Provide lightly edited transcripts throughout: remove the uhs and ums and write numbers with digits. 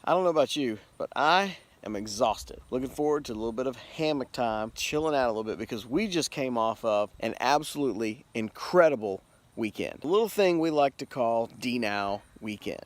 I don't know about you, but I am exhausted. Looking forward to a little bit of hammock time, chilling out a little bit because we just came off of an absolutely incredible weekend. A little thing we like to call D-Now weekend.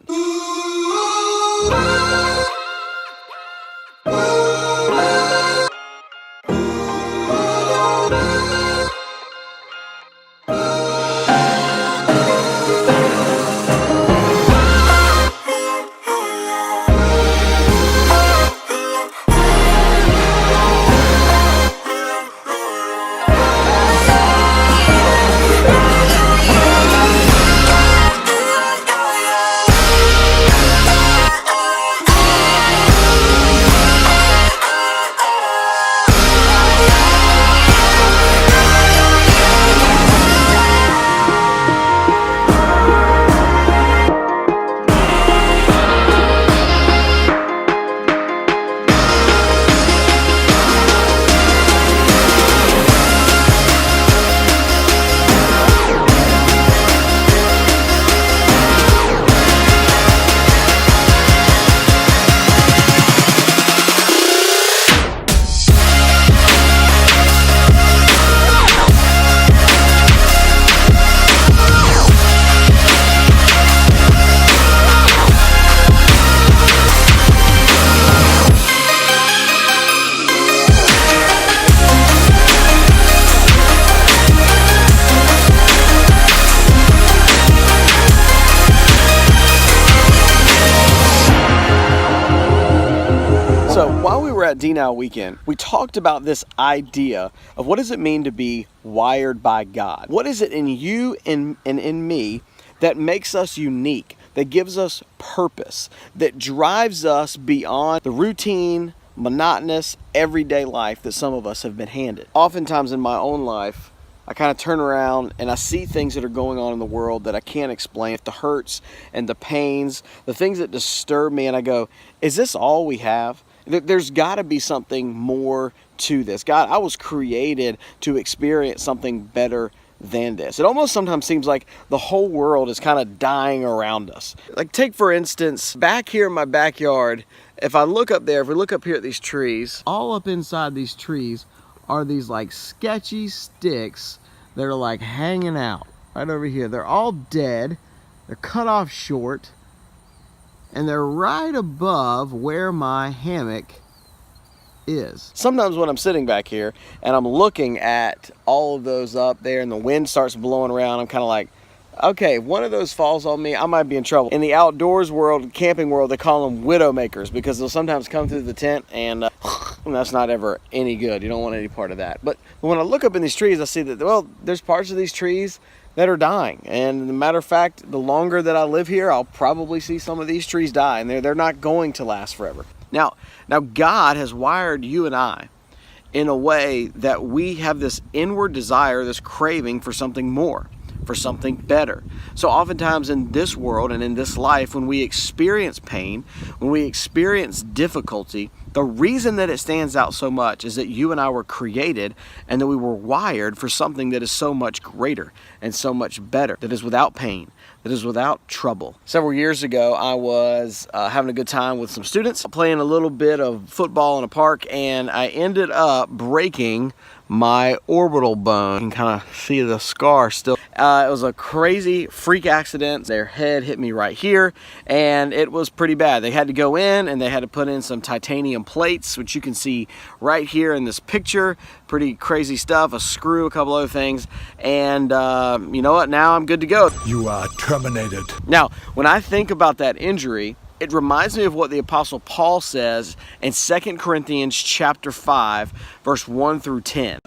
So while we were at D-Now weekend, we talked about this idea of what does it mean to be wired by God? What is it in you and in me that makes us unique, that gives us purpose, that drives us beyond the routine, monotonous, everyday life that some of us have been handed? Oftentimes in my own life, I kind of turn around and I see things that are going on in the world that I can't explain. The hurts and the pains, the things that disturb me, and I go, is this all we have? There's got to be something more to this. God, I was created to experience something better than this. It almost sometimes seems like the whole world is kind of dying around us. Like take for instance, back here in my backyard, if we look up here at these trees, all up inside these trees are these like sketchy sticks that are like hanging out right over here. They're all dead. They're cut off short. And they're right above where my hammock is. Sometimes when I'm sitting back here and I'm looking at all of those up there and the wind starts blowing around, I'm kind of like, okay, if one of those falls on me, I might be in trouble. In the outdoors world, camping world, they call them widow makers because they'll sometimes come through the tent and that's not ever any good. You don't want any part of that. But when I look up in these trees, I see that, well, there's parts of these trees that are dying. And as a matter of fact, the longer that I live here, I'll probably see some of these trees die, and they're not going to last forever. Now God has wired you and I in a way that we have this inward desire, this craving for something more, for something better. So oftentimes in this world and in this life, when we experience pain, when we experience difficulty, the reason that it stands out so much is that you and I were created and that we were wired for something that is so much greater and so much better, that is without pain, that is without trouble. Several years ago, I was having a good time with some students, playing a little bit of football in a park, and I ended up breaking my orbital bone. You can kind of see the scar still. It was a crazy freak accident. Their head hit me right here, and it was pretty bad. They had to go in and they had to put in some titanium plates, which you can see right here in this picture. Pretty crazy stuff, a screw, a couple other things, and you know what? Now I'm good to go. You are terminated. Now, when I think about that injury, it reminds me of what the Apostle Paul says in 2 Corinthians chapter 5, verse 1 through 10.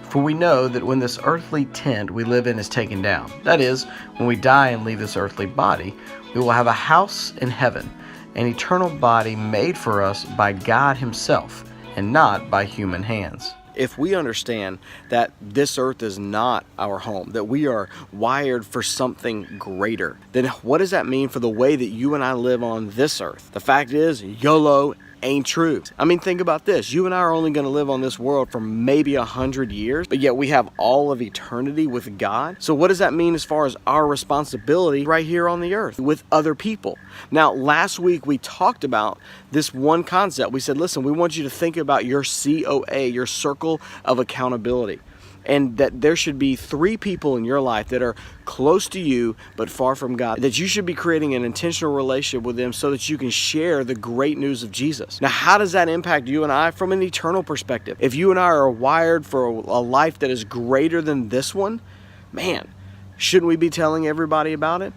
For we know that when this earthly tent we live in is taken down, that is, when we die and leave this earthly body, we will have a house in heaven, an eternal body made for us by God Himself, and not by human hands. If we understand that this earth is not our home, that we are wired for something greater, then what does that mean for the way that you and I live on this earth? The fact is, YOLO ain't true. I mean, think about this. You and I are only going to live on this world for maybe 100 years, but yet we have all of eternity with God. So what does that mean as far as our responsibility right here on the earth with other people? Now, last week we talked about this one concept. We said, listen, we want you to think about your COA, your circle of accountability. And that there should be 3 people in your life that are close to you but far from God, that you should be creating an intentional relationship with them so that you can share the great news of Jesus. Now, how does that impact you and I from an eternal perspective? If you and I are wired for a life that is greater than this one, man, shouldn't we be telling everybody about it?